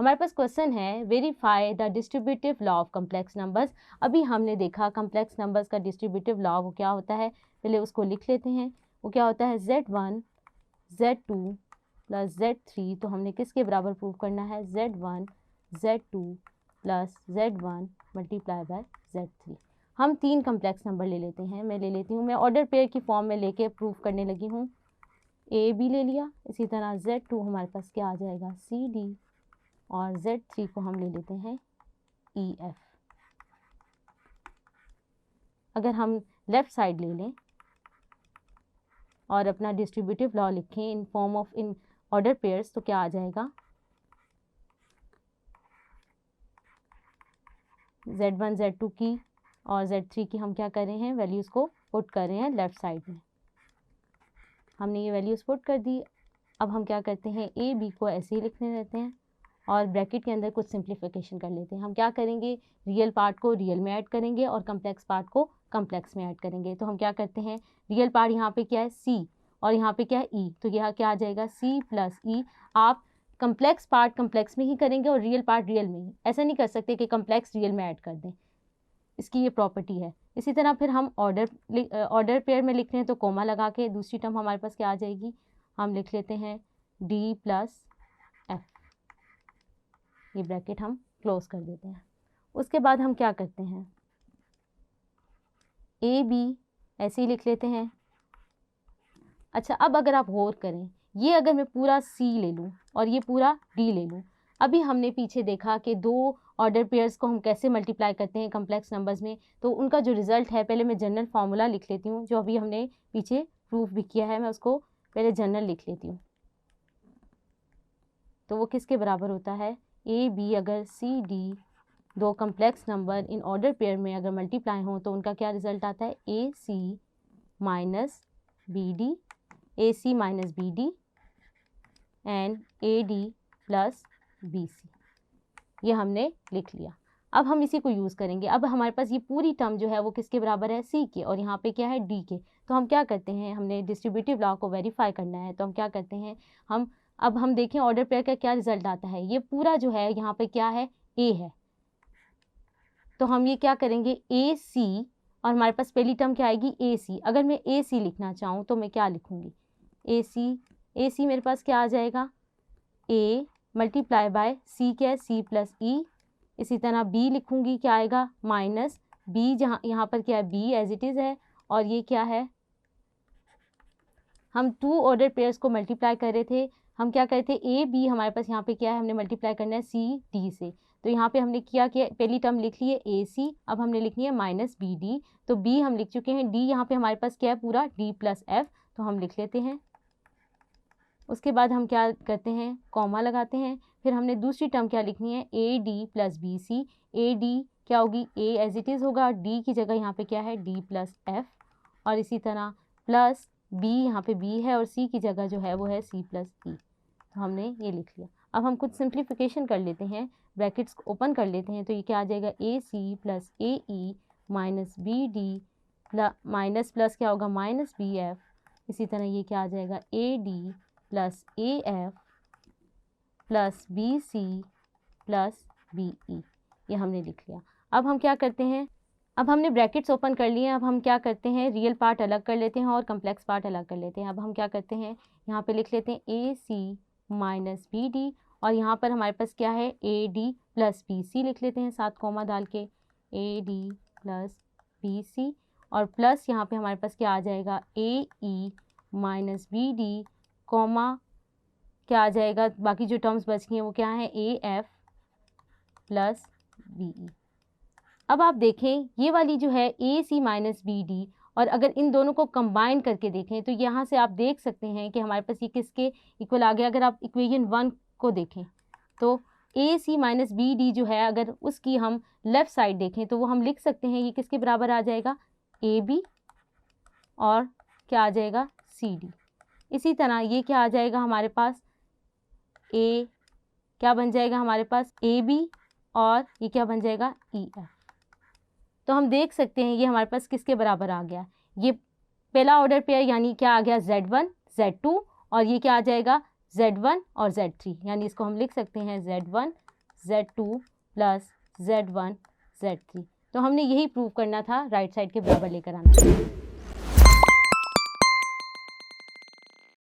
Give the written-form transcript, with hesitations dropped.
हमारे पास क्वेश्चन है verify the distributive law of complex numbers. अभी हमने देखा कम्प्लेक्स नंबर्स का डिस्ट्रीब्यूटिव लॉ वो क्या होता है, पहले उसको लिख लेते हैं। वो क्या होता है, Z1 Z2 प्लस Z3, तो हमने किसके बराबर प्रूव करना है, Z1 Z2 plus Z1 multiply by Z3। हम 3 कम्प्लेक्स नंबर ले लेते हैं, मैं ले लेती हूँ, मैं ऑर्डर पेयर की फॉर्म में लेके प्रूव करने लगी हूँ। ए बी ले लिया, इसी तरह Z2 हमारे पास क्या आ जाएगा, CD, और Z3 को हम ले लेते हैं EF। अगर हम लेफ्ट साइड ले लें और अपना डिस्ट्रीब्यूटिव लॉ लिखें in form of in order pairs, तो क्या आ जाएगा, Z1 Z2 की और Z3 की हम क्या कर रहे हैं, वैल्यूज़ को पुट कर रहे हैं लेफ्ट साइड में। हमने ये वैल्यूज़ पुट कर दी। अब हम क्या करते हैं, ए बी को ऐसे ही लिखने रहते हैं और ब्रैकेट के अंदर कुछ सिंप्लीफिकेशन कर लेते हैं। हम क्या करेंगे, रियल पार्ट को रियल में ऐड करेंगे और कम्प्लेक्स पार्ट को कम्प्लेक्स में ऐड करेंगे। तो हम क्या करते हैं, रियल पार्ट यहाँ पे क्या है C और यहाँ पे क्या है E, तो यहाँ क्या आ जाएगा C प्लस E। आप कम्प्लेक्स पार्ट कम्प्लेक्स में ही करेंगे और रियल पार्ट रियल में ही, ऐसा नहीं कर सकते कि कम्प्लेक्स रियल में ऐड कर दें, इसकी ये प्रॉपर्टी है। इसी तरह फिर हम ऑर्डर पेयर में लिख रहे हैं तो कोमा लगा के दूसरी टर्म हमारे पास क्या आ जाएगी, हम लिख लेते हैं D प्लस F, ये ब्रैकेट हम क्लोज कर देते हैं। उसके बाद हम क्या करते हैं, ए बी ऐसे ही लिख लेते हैं। अच्छा, अब अगर आप गौर करें, ये अगर मैं पूरा C ले लूँ और ये पूरा D ले लूँ, अभी हमने पीछे देखा कि 2 ऑर्डर पेयर्स को हम कैसे मल्टीप्लाई करते हैं कम्प्लेक्स नंबर्स में, तो उनका जो रिजल्ट है, पहले मैं जनरल फार्मूला लिख लेती हूँ जो अभी हमने पीछे प्रूफ भी किया है, मैं उसको पहले जनरल लिख लेती हूँ। तो वो किसके बराबर होता है, ए बी अगर C D 2 complex number in order pair में अगर मल्टीप्लाई हों तो उनका क्या रिजल्ट आता है, AC minus BD, AC minus BD and AD plus BC, ये हमने लिख लिया। अब हम इसी को यूज़ करेंगे। अब हमारे पास ये पूरी टर्म जो है वो किसके बराबर है, C के, और यहाँ पे क्या है, D के। तो हम क्या करते हैं, हमने डिस्ट्रीब्यूटिव लॉ को वेरीफाई करना है, तो हम क्या करते हैं, अब हम देखें ऑर्डर पेयर का क्या रिजल्ट आता है। ये पूरा जो है यहाँ पे क्या है, A है, तो हम ये क्या करेंगे, AC, और हमारे पास पहली टर्म क्या आएगी, AC। अगर मैं AC लिखना चाहूँ तो मैं क्या लिखूँगी, AC मेरे पास क्या आ जाएगा, A मल्टीप्लाई बाय C, क्या है C प्लस E। इसी तरह B लिखूँगी, क्या आएगा, माइनस B, जहाँ यहाँ पर क्या है, B एज इट इज़ है, और ये क्या है, हम 2 ऑर्डर पेयर्स को मल्टीप्लाई कर रहे थे। हम क्या करे थे, ए बी हमारे पास यहाँ पे क्या है, हमने मल्टीप्लाई करना है C D से, तो यहाँ पे हमने किया कि पहली टर्म लिख ली है AC, अब हमने लिखनी है माइनस BD, तो B हम लिख चुके हैं, D यहाँ पे हमारे पास क्या है, पूरा D प्लस F, तो हम लिख लेते हैं। उसके बाद हम क्या करते हैं, कॉमा लगाते हैं। फिर हमने दूसरी टर्म क्या लिखनी है, AD प्लस BC। AD क्या होगी, A एज इट इज़ होगा, D की जगह यहाँ पे क्या है, D प्लस F, और इसी तरह प्लस B, यहाँ पे B है और C की जगह जो है वो है C प्लस E, तो हमने ये लिख लिया। अब हम कुछ सिंप्लीफिकेशन कर लेते हैं, ब्रैकेट्स को ओपन कर लेते हैं, तो ये क्या आ जाएगा, AC plus AE minus BD minus plus क्या होगा, माइनस BF। इसी तरह ये क्या आ जाएगा, AD plus AF plus BC plus BE, ये हमने लिख लिया। अब हम क्या करते हैं, अब हमने ब्रैकेट्स ओपन कर लिए हैं, अब हम क्या करते हैं, रियल पार्ट अलग कर लेते हैं और कम्प्लेक्स पार्ट अलग कर लेते हैं। अब हम क्या करते हैं, यहाँ पे लिख लेते हैं AC माइनस BD, और यहाँ पर हमारे पास क्या है, AD प्लस BC लिख लेते हैं साथ कॉमा डाल के, AD प्लस BC, और प्लस यहाँ पे हमारे पास क्या आ जाएगा, AE माइनस BD कॉमा क्या आ जाएगा, बाकी जो टर्म्स बच गई हैं वो क्या है, AF प्लस BE। अब आप देखें ये वाली जो है AC माइनस BD, और अगर इन दोनों को कंबाइन करके देखें तो यहाँ से आप देख सकते हैं कि हमारे पास ये किसके इक्वल आ गया। अगर आप इक्वेशन 1 को देखें तो AC माइनस BD जो है, अगर उसकी हम लेफ़्ट साइड देखें तो वो हम लिख सकते हैं ये किसके बराबर आ जाएगा, AB और क्या आ जाएगा, CD। इसी तरह ये क्या आ जाएगा हमारे पास, A क्या बन जाएगा हमारे पास, AB, और ये क्या बन जाएगा, EF। तो हम देख सकते हैं ये हमारे पास किसके बराबर आ गया, ये पहला ऑर्डर पेयर यानी क्या आ गया, Z1 Z2, और ये क्या आ जाएगा, Z1 और Z3, यानी इसको हम लिख सकते हैं Z1 Z2 plus Z1 Z3। तो हमने यही प्रूव करना था, राइट साइड के बराबर लेकर आना था।